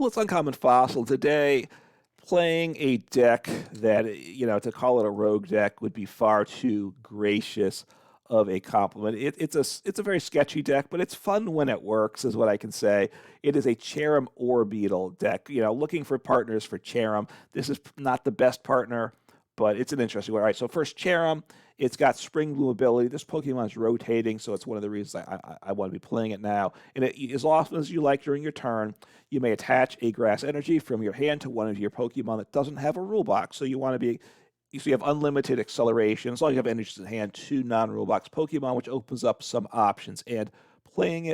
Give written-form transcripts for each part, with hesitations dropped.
Well, it's Uncommon Fossil today. Playing a deck that, to call it a rogue deck would be far too gracious of a compliment. It's a very sketchy deck, but it's fun when it works, is what I can say. It is a Cherrim Orbeetle deck. Looking for partners for Cherrim. This is not the best partner, but it's an interesting one. All right, so first Cherrim, it's got Spring Bloom ability. This Pokemon is rotating, so it's one of the reasons I want to be playing it now. And as often as you like during your turn, you may attach a Grass Energy from your hand to one of your Pokemon that doesn't have a rule box. So you have unlimited acceleration as long as you have energies in hand to non-rule box Pokemon, which opens up some options. And pairing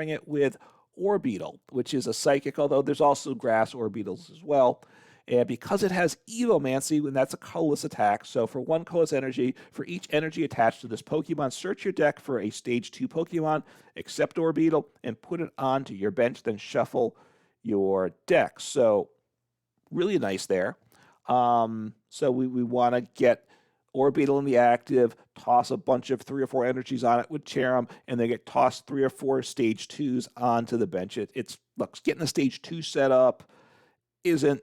it with Orbeetle, which is a psychic, although there's also grass Orbeetles as well. And because it has Evomancy, and that's a colorless attack, so for one colorless energy, for each energy attached to this Pokemon, search your deck for a Stage 2 Pokemon, accept Orbeetle, and put it onto your bench, then shuffle your deck. So really nice there. So we want to get Orbeetle in the active, toss a bunch of 3 or 4 energies on it with Cherrim, and then get tossed 3 or 4 Stage 2s onto the bench. Look, getting a Stage 2 set up isn't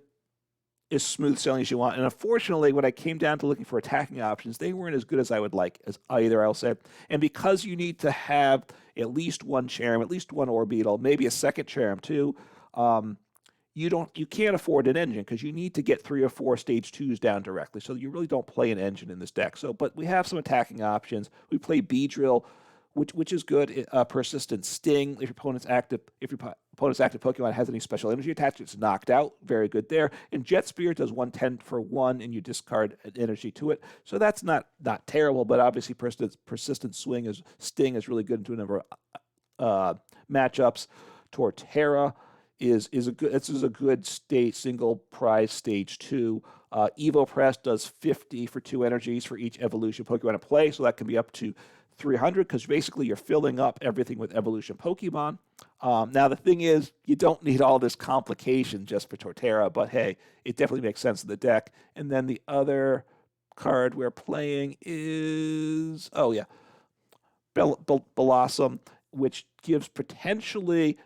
as smooth sailing as you want. And unfortunately, when I came down to looking for attacking options, they weren't as good as I would like as either, I'll say. And because you need to have at least one Cherrim, at least one Orbeetle, maybe a second Cherrim too, you can't afford an engine because you need to get 3 or 4 Stage 2s down directly. So you really don't play an engine in this deck. But we have some attacking options. We play Beedrill, which is good. Persistent Sting. If your opponent's active Pokemon has any special energy attached, it's knocked out. Very good there. And Jet Spear does 110 for 1, and you discard an energy to it. So that's not terrible, but obviously Persistent Sting is really good into a number of matchups. Torterra is a good single prize Stage 2. Evo Press does 50 for 2 energies for each evolution Pokemon in play, so that can be up to 300 because basically you're filling up everything with evolution Pokemon. Now the thing is, you don't need all this complication just for Torterra, but hey, it definitely makes sense in the deck. And then the other card we're playing is, Bellossom, which gives potentially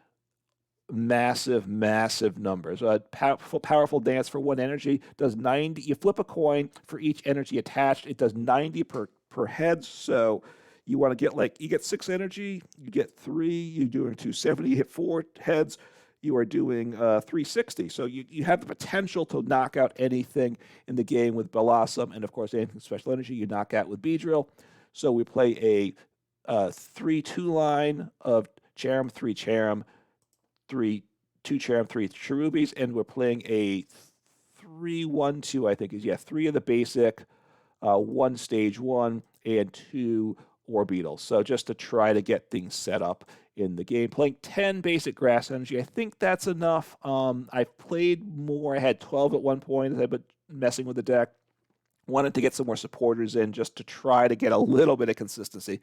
massive numbers. Powerful Dance for 1 energy does 90. You flip a coin for each energy attached. It does 90 per head. So you want to get you get 6 energy, you get 3. You do 270. You hit 4 heads. You are doing 360. So you have the potential to knock out anything in the game with Bellossom, and of course anything special energy you knock out with Beedrill. So we play a 3-2 line of Cherrim, 3 Cherrim, 2 Cherrim, 3 Cherubis, and we're playing a 3-1-2, I think is, 3 of the basic, 1 Stage 1, and 2 Orbeetles. So just to try to get things set up in the game. Playing 10 basic grass energy, I think that's enough. I've played more. I had 12 at one point as I've been messing with the deck. Wanted to get some more supporters in just to try to get a little bit of consistency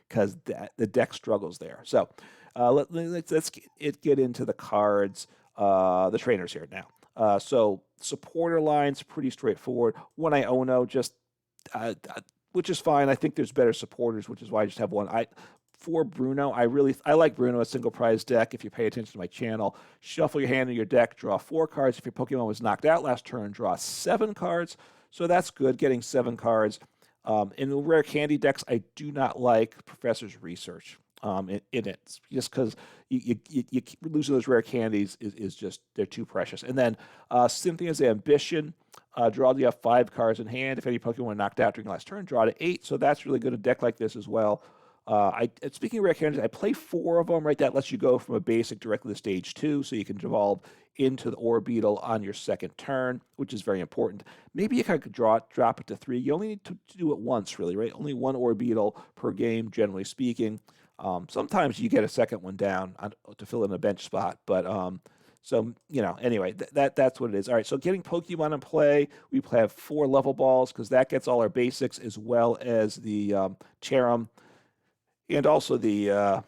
because the deck struggles there. So let's get into the cards, the trainers here now. So supporter line's pretty straightforward. One Iono, just which is fine. I think there's better supporters, which is why I just have one. For Bruno, I like Bruno, a single prize deck. If you pay attention to my channel, shuffle your hand in your deck, draw 4 cards. If your Pokemon was knocked out last turn, draw 7 cards. So that's good, getting 7 cards. In the rare candy decks, I do not like Professor's Research in it, just because you losing those rare candies is just, they're too precious. And then Cynthia's Ambition, you have 5 cards in hand. If any Pokemon were knocked out during the last turn, draw to 8. So that's really good in a deck like this as well. Speaking of rare candies, I play 4 of them, right? That lets you go from a basic directly to Stage 2, so you can evolve into the Orbeetle on your second turn, which is very important. Maybe you can drop it to 3. You only need to do it once, really, right? Only 1 Orbeetle per game, generally speaking. Sometimes you get a second one down to fill in a bench spot, but anyway, that's what it is. All right, so getting Pokemon in play, we have 4 level balls because that gets all our basics as well as the Cherrim and also the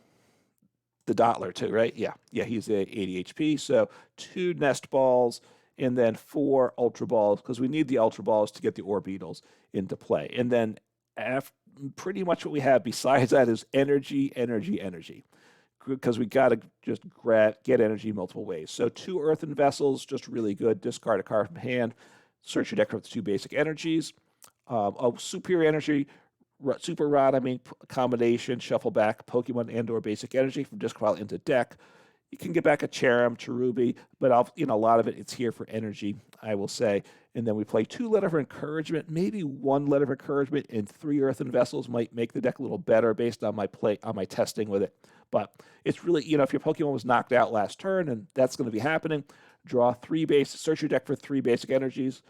Dottler too, right? Yeah, he's a 80 HP. So 2 Nest Balls and then 4 Ultra Balls because we need the Ultra Balls to get the Orbeetles into play. And then pretty much what we have besides that is energy. because we got to just get energy multiple ways. So 2 Earthen Vessels, just really good. Discard a card from hand. Search your deck for the 2 basic energies. Superior energy, Super Rod, combination, shuffle back Pokemon and/or basic energy from disc pile into deck. You can get back a Cherrim, Cherubi, but a lot of it's here for energy, I will say. And then we play 2 Letter of Encouragement, maybe 1 Letter of Encouragement, and 3 Earthen Vessels might make the deck a little better based on my testing with it. But it's really, if your Pokemon was knocked out last turn, and that's going to be happening, draw 3 search your deck for 3 basic energies,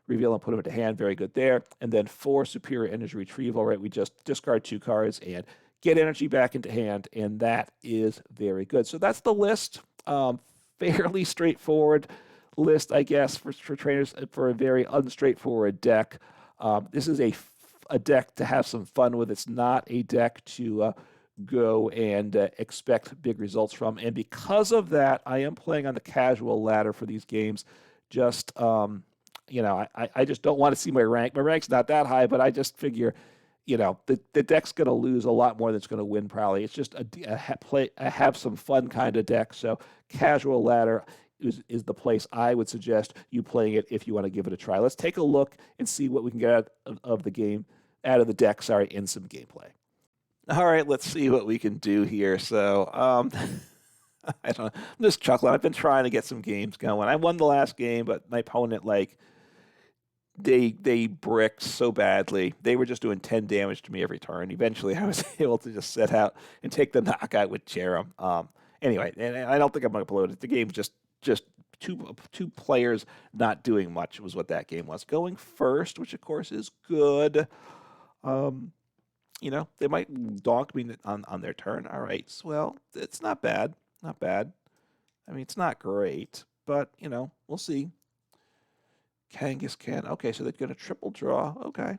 reveal and put them into hand, very good there. And then 4 superior energy retrieval, right? We just discard 2 cards and get energy back into hand, and that is very good. So that's the list. Fairly straightforward list, I guess, for trainers for a very unstraightforward deck. This is a deck to have some fun with. It's not a deck to go and expect big results from. And because of that, I am playing on the casual ladder for these games. Just, I just don't want to see my rank. My rank's not that high, but I just figure, the deck's going to lose a lot more than it's going to win probably. It's just a have some fun kind of deck. So casual ladder is the place I would suggest you playing it if you want to give it a try. Let's take a look and see what we can get out of the deck, in some gameplay. All right, let's see what we can do here. So, I don't know. I'm just chuckling. I've been trying to get some games going. I won the last game, but my opponent, they bricked so badly. They were just doing 10 damage to me every turn. Eventually, I was able to just set out and take the knockout with Cherrim. Anyway, and I don't think I'm going to upload it. The game's just two players not doing much was what that game was. Going first, which of course is good. They might donk me on their turn. All right, well, it's not bad. Not bad. It's not great, but, we'll see. Kangaskhan. Okay, so they're going to triple draw. Okay.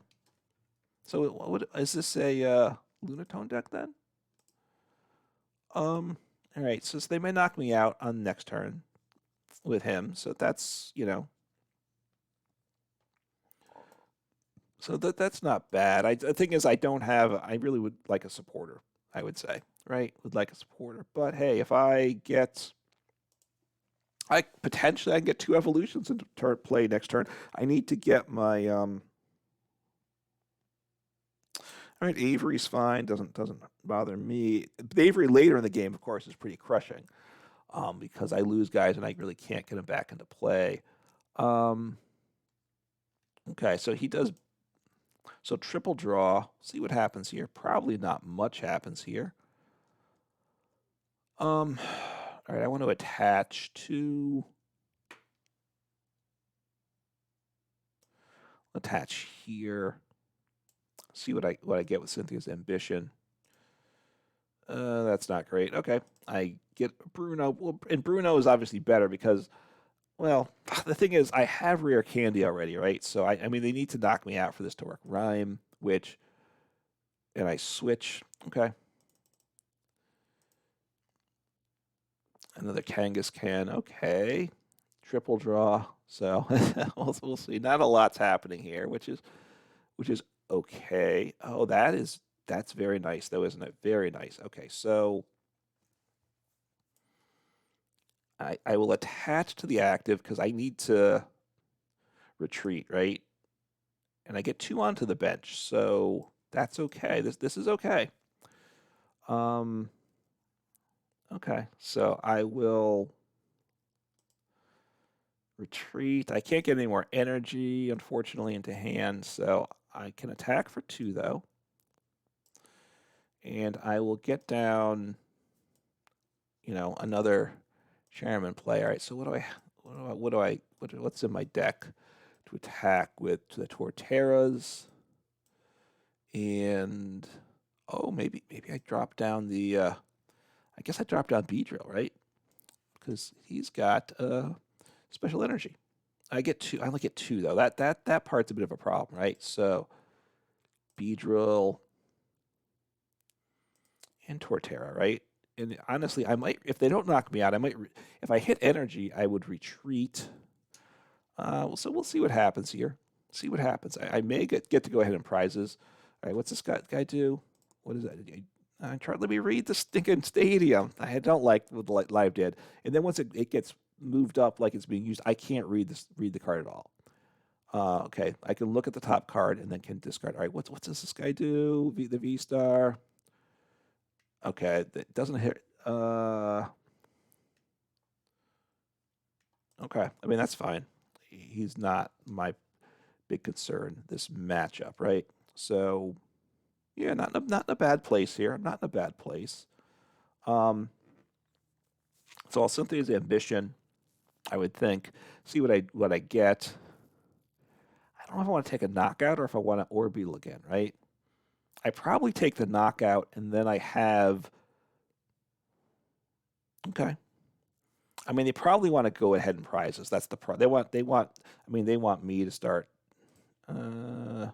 So is this a Lunatone deck then? All right, so they may knock me out on next turn with him. So that's, so that's not bad. The thing is, I really would like a supporter, I would say, right? Would like a supporter. But hey, if I potentially get 2 evolutions into play next turn. I need to get my, all right, Avery's fine, doesn't bother me. The Avery later in the game, of course, is pretty crushing, because I lose guys and I really can't get them back into play. Okay, so he does. So triple draw. See what happens here. Probably not much happens here. All right, I want to attach here. See what I get with Cynthia's ambition. That's not great. Okay, I get Bruno. Well, and Bruno is obviously better because, well, the thing is, I have Rare Candy already, right? So, I mean, they need to knock me out for this to work. Rhyme, and I switch. Okay. Another Kangaskhan. Okay. Triple draw. So, we'll see. Not a lot's happening here, which is okay. Oh, that's very nice, though, isn't it? Very nice. Okay, so I will attach to the active because I need to retreat, right? And I get 2 onto the bench, so that's okay. This is okay. Okay, so I will retreat. I can't get any more energy, unfortunately, into hand, so I can attack for 2, though. And I will get down, another Cherrim play. All right, so what's in my deck to attack with the Torterras? And maybe I drop down the I guess I drop down Beedrill, right? Because he's got special energy. I only get 2 though. That part's a bit of a problem, right? So Beedrill and Torterra, right? And honestly, I might, if they don't knock me out, if I hit energy, I would retreat. So we'll see what happens here. See what happens. I may get to go ahead and prizes. All right, what's this guy do? What is that? Let me read the stinking stadium. I don't like what Live did. And then once it gets moved up like it's being used, I can't read the card at all. Okay, I can look at the top card and then can discard. All right, what does this guy do? The V star. Okay, that doesn't hit. Okay, I mean that's fine. He's not my big concern this matchup, right? So yeah, not in a bad place here. Not in a bad place. So I'll Cynthia's ambition. I would think. See what I get. I don't know if I want to take a knockout or if I want to Orbeetle again, right? I probably take the knockout and then I have. Okay. I mean, they probably want to go ahead and prizes. That's the they want. I mean, they want me to start. So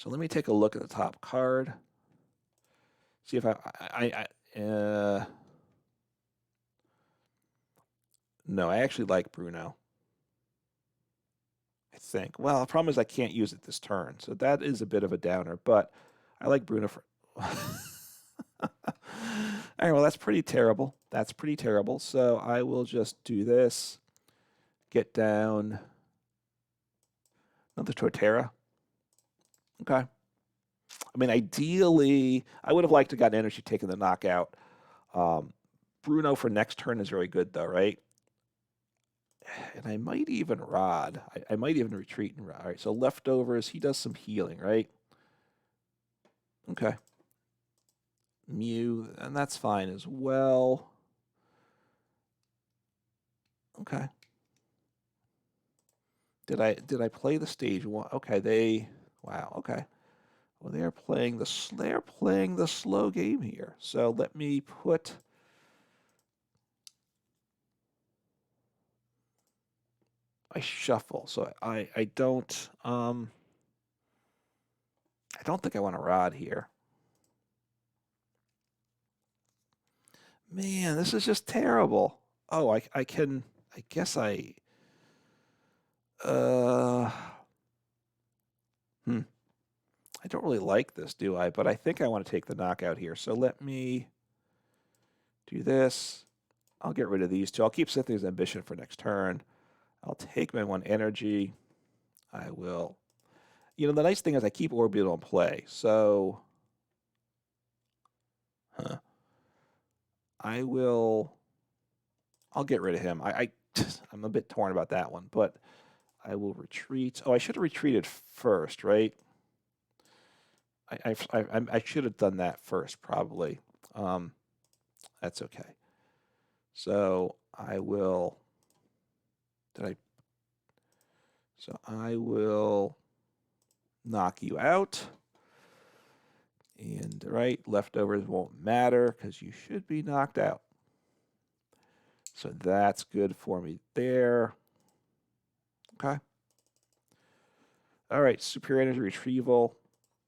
let me take a look at the top card. See if no, I actually like Bruno. I think. Well, the problem is I can't use it this turn, so that is a bit of a downer. But I like Bruno for. All right, well, that's pretty terrible. That's pretty terrible. So I will just do this. Get down. Another Torterra. Okay. I mean, ideally, I would have liked to got energy taking the knockout. Bruno for next turn is very good, though, right? And I might even Rod. I might even retreat and Rod. All right, so leftovers, he does some healing, right? Okay. Mew, and that's fine as well. Okay. Did I play the stage one? Okay, wow, okay. Well, they're playing the slow game here. So let me put I shuffle. So I don't think I want to Rod here. Man, this is just terrible. Oh, I guess I I don't really like this, do I? But I think I want to take the knockout here. So let me do this. I'll get rid of these two. I'll keep Cynthia's ambition for next turn. I'll take my one energy. I will. You know, the nice thing is I keep Orbeetle in play. So I will. I'll get rid of him. I'm a bit torn about that one, but I will retreat. Oh, I should have retreated first, right? I should have done that first, probably. That's okay. So I will. So I will knock you out. And right, leftovers won't matter because you should be knocked out. So that's good for me there. Okay. All right, superior energy retrieval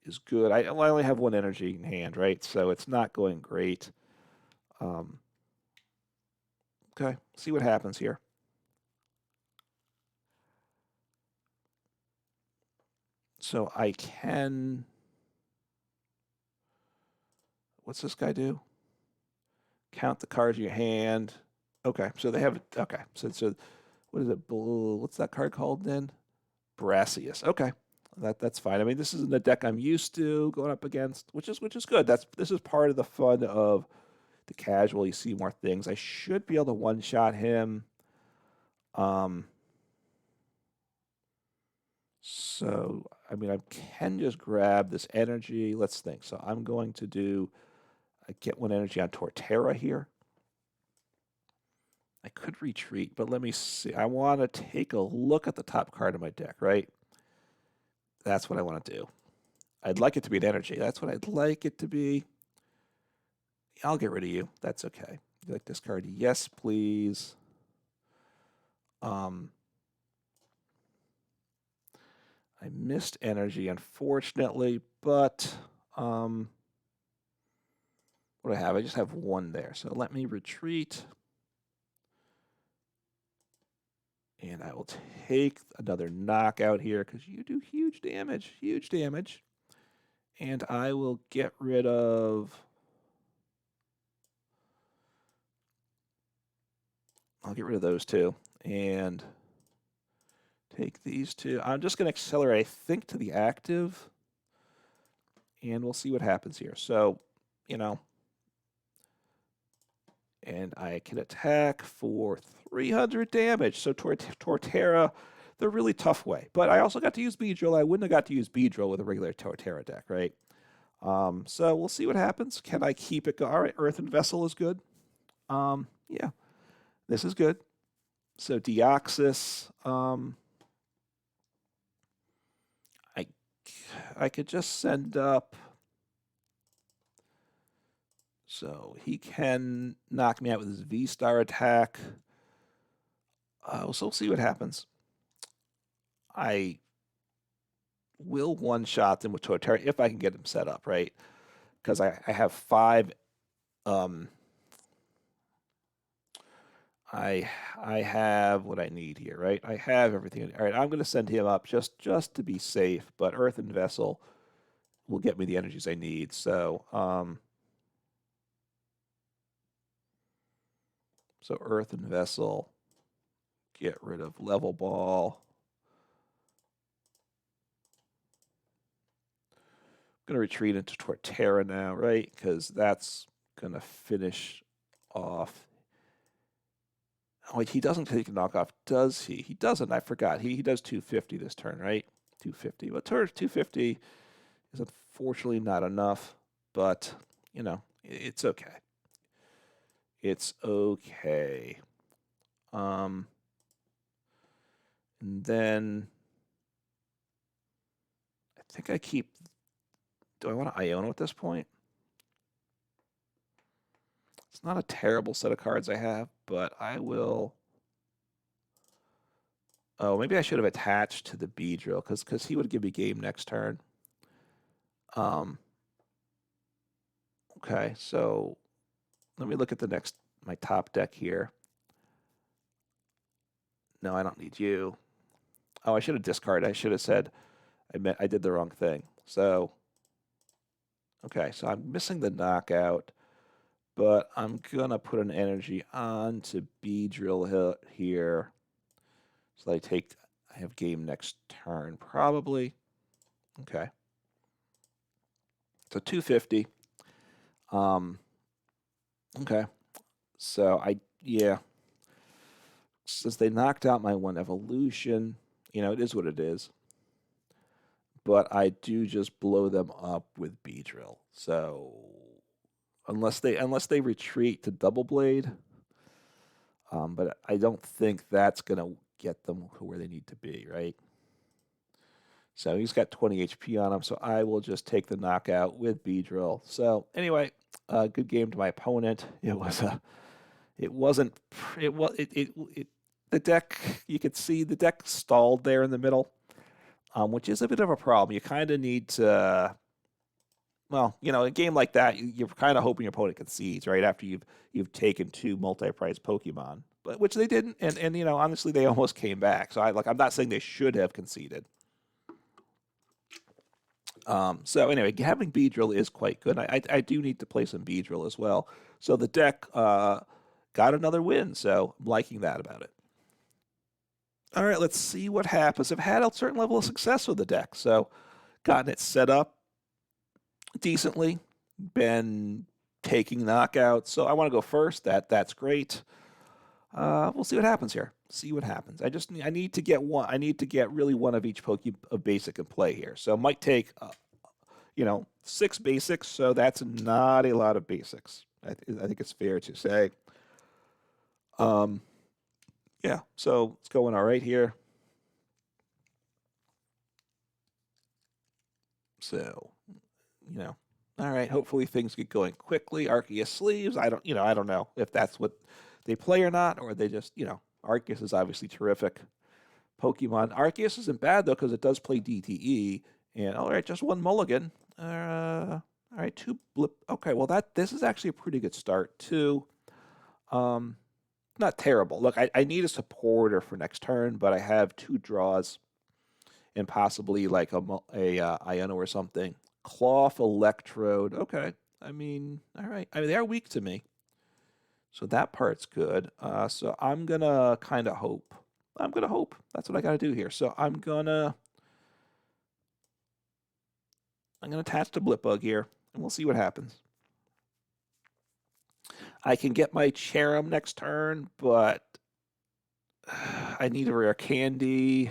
is good. I only have one energy in hand, right? So it's not going great. Okay, see what happens here. So I can. What's this guy do? Count the cards in your hand. Okay, so they have. Okay, so what is it? What's that card called then? Brassius. Okay, that's fine. I mean, this isn't a deck I'm used to going up against, which is good. This is part of the fun of the casual. You see more things. I should be able to one-shot him. So I mean, I can just grab this energy. Let's think. So I'm going to do. I get one energy on Torterra here. I could retreat, but let me see. I want to take a look at the top card of my deck, right? That's what I want to do. I'd like it to be an energy. That's what I'd like it to be. I'll get rid of you. That's okay. You like this card? Yes, please. I missed energy, unfortunately, but what do I have? I just have one there. So let me retreat. And I will take another knockout here because you do huge damage. And I will get rid of... I'll get rid of those two. And take these two. I'm just going to accelerate, I think, to the active. And we'll see what happens here. So, you know... And I can attack for 300 damage. So Torterra, the really tough way. But I also got to use Beedrill. I wouldn't have got to use Beedrill with a regular Torterra deck, right? So we'll see what happens. Can I keep it going? All right, Earthen Vessel is good. Yeah, this is good. So Deoxys, I could just send up... So he can knock me out with his V-Star attack. So we'll see what happens. I will one-shot him with Torterra if I can get him set up, right? Because I have 5... I have what I need here, right? I have everything. All right, I'm going to send him up just to be safe, but Earthen Vessel will get me the energies I need. So, so Earthen Vessel, get rid of Level Ball. I'm going to retreat into Torterra now, right? Because that's going to finish off. Oh, wait, he doesn't take a knockoff, does he? He doesn't. I forgot. He does 250 this turn, right? 250. But 250 is unfortunately not enough. But, you know, it's okay. It's okay. And then I think I keep... Do I want to Iono at this point? It's not a terrible set of cards I have, but I will... Oh, maybe I should have attached to the Beedrill, because he would give me game next turn. Okay, so let me look at my top deck here. No, I don't need you. Oh, I should have discarded. I should have said I did the wrong thing. So, okay, so I'm missing the knockout, but I'm going to put an energy on to Beedrill here. So I have game next turn, probably. Okay. So 250. Okay. So yeah. Since they knocked out my one evolution, you know, it is what it is. But I do just blow them up with Beedrill. So unless they retreat to Double Blade, but I don't think that's gonna get them where they need to be, right? So he's got 20 HP on him, so I will just take the knockout with Beedrill. So anyway, good game to my opponent. The deck, you could see the deck stalled there in the middle, which is a bit of a problem. You kind of need to, well, you know, a game like that, you're kind of hoping your opponent concedes, right? After you've taken 2 multi-prize Pokemon, but which they didn't, and you know, honestly, they almost came back. So I'm not saying they should have conceded. So anyway, having Beedrill is quite good. I do need to play some Beedrill as well. So the deck got another win, so I'm liking that about it. All right, let's see what happens. I've had a certain level of success with the deck, so gotten it set up decently, been taking knockouts, so I want to go first. That's great. We'll see what happens here. See what happens. I need to get one. I need to get really one of each of basic in play here. So it might take, you know, 6 basics. So that's not a lot of basics. I think it's fair to say. Yeah. So it's going all right here. So, you know, all right. Hopefully things get going quickly. Arceus sleeves. I don't know if that's what they play or not, or they just, you know, Arceus is obviously terrific. Pokemon. Arceus isn't bad, though, because it does play DTE. And, all right, just 1 mulligan. All right, 2 blip. Okay, well, this is actually a pretty good start, too. Not terrible. Look, I need a supporter for next turn, but I have 2 draws and possibly like a Iono or something. Cloth, Electrode. Okay. I mean, all right. I mean, they are weak to me. So that part's good. So I'm going to kind of hope. I'm going to hope. That's what I got to do here. So I'm going to attach the Blipbug here, and we'll see what happens. I can get my Cherrim next turn, but I need a Rare Candy.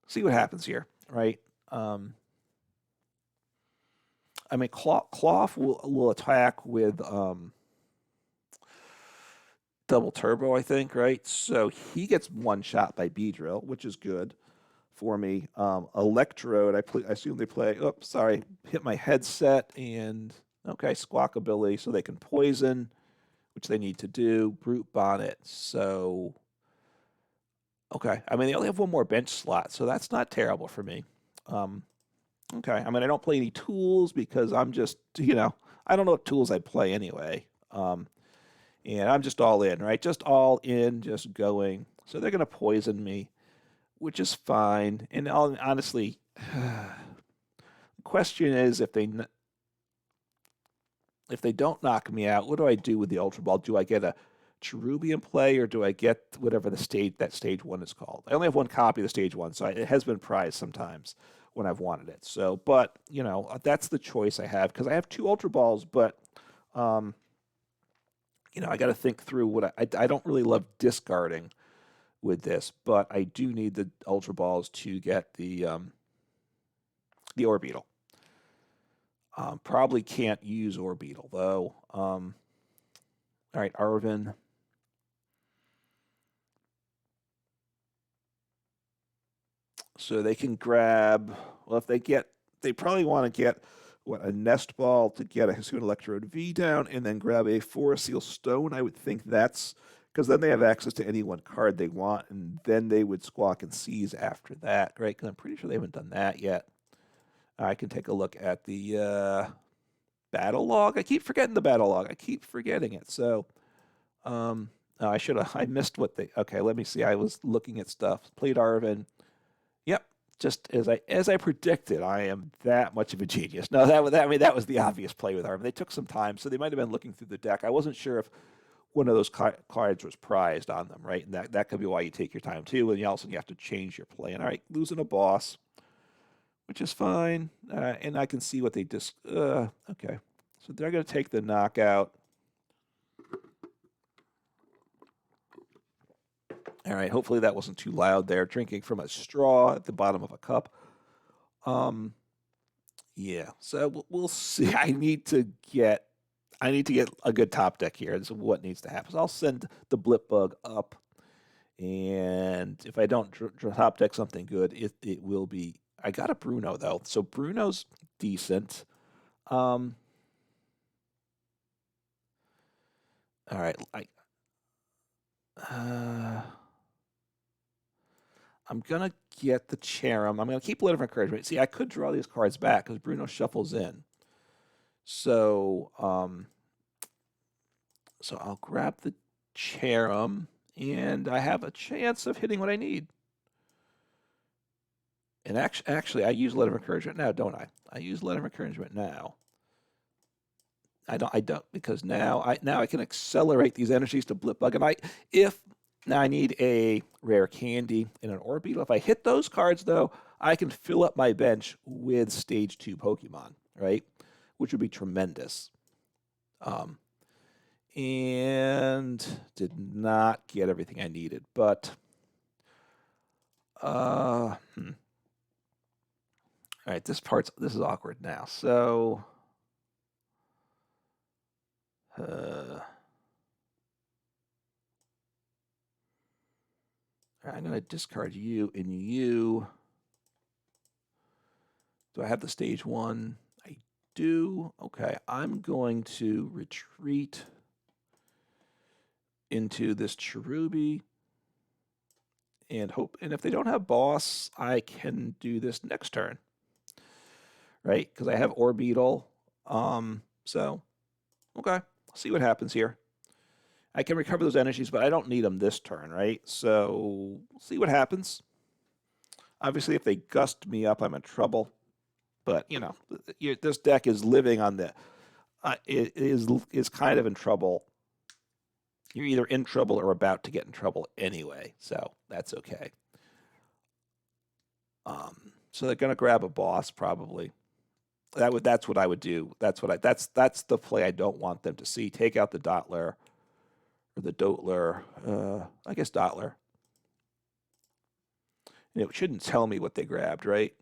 See what happens here, right? I mean, Cloth will attack with double turbo, I think, right? So he gets one shot by Beedrill, which is good for me. Electrode, I assume they play. Oh, sorry, hit my headset and okay, Squawkabilly, so they can poison, which they need to do. Brute Bonnet, so okay. I mean, they only have one more bench slot, so that's not terrible for me. Okay, I mean, I don't play any tools because I'm just, I don't know what tools I'd play anyway. And I'm just all in, right? Just all in, just going. So they're going to poison me, which is fine. And honestly, the question is if they don't knock me out, what do I do with the Ultra Ball? Do I get a Cherubi in play, or do I get whatever that stage 1 is called? I only have one copy of the stage 1, so it has been prized sometimes when I've wanted it. So, but, that's the choice I have, because I have 2 Ultra Balls, but, I got to think through what I don't really love discarding with this, but I do need the Ultra Balls to get the Orbeetle. Probably can't use Orbeetle, though. All right, Arvin. So they can grab, well, if they probably want to get, a Nest Ball to get a Hisuian Electrode V down, and then grab a Forest Seal Stone. I would think that's, because then they have access to any one card they want, and then they would Squawk and Seize after that, right? Because I'm pretty sure they haven't done that yet. I can take a look at the battle log. I keep forgetting the battle log. I keep forgetting it. So, I missed what okay, let me see. I was looking at stuff. Played Arvin. Yep. Just as I predicted, I am that much of a genius. No, that was the obvious play with Arvin. They took some time, so they might have been looking through the deck. I wasn't sure if one of those cards was prized on them, right? And that could be why you take your time too. And you also have to change your plan. All right, losing a boss, which is fine, and I can see what they just. Okay, so they're going to take the knockout. All right, hopefully that wasn't too loud there. Drinking from a straw at the bottom of a cup. Yeah, so we'll see. I need to get a good top deck here. This is what needs to happen. So I'll send the Blipbug up, and if I don't top deck something good, it will be. I got a Bruno though, so Bruno's decent. All right, I'm going to get the Cherrim. I'm going to keep Letter of Encouragement. See, I could draw these cards back because Bruno shuffles in. So, so I'll grab the Cherrim, and I have a chance of hitting what I need. And actually, I use Letter of Encouragement now, don't I? I use Letter of Encouragement now. I don't, because now I can accelerate these energies to Blipbug, and now I need a Rare Candy and an Orbeetle. If I hit those cards, though, I can fill up my bench with Stage 2 Pokemon, right? Which would be tremendous. And did not get everything I needed, but all right, this is awkward now. So I'm going to discard you and you. Do I have the stage 1? I do. Okay, I'm going to retreat into this Cherubi and hope. And if they don't have boss, I can do this next turn, right? Because I have Orbeetle. So, okay, see what happens here. I can recover those energies, but I don't need them this turn, right? So, we'll see what happens. Obviously, if they gust me up, I'm in trouble. But, you know, this deck is living on the, it is kind of in trouble. You're either in trouble or about to get in trouble anyway, so that's okay. So they're going to grab a boss probably. That's what I would do. That's the play I don't want them to see. Take out the Dottler or the Dottler. I guess Dottler. And it shouldn't tell me what they grabbed, right?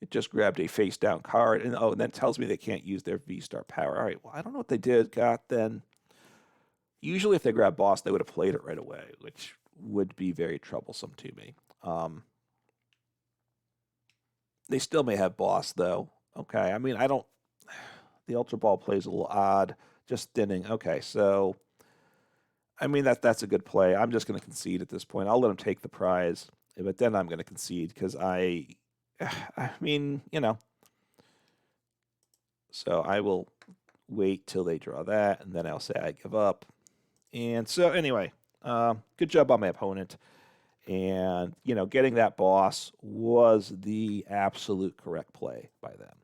It just grabbed a face down card, and and then it tells me they can't use their V-Star power. All right, well, I don't know what they got then. Usually if they grab boss, they would have played it right away, which would be very troublesome to me. They still may have boss, though. Okay, I mean, the Ultra Ball plays a little odd, just thinning. Okay, so, I mean, that's a good play. I'm just going to concede at this point. I'll let them take the prize, but then I'm going to concede because I mean, you know. So I will wait till they draw that, and then I'll say I give up. And so anyway, good job on my opponent. And, you know, getting that boss was the absolute correct play by them.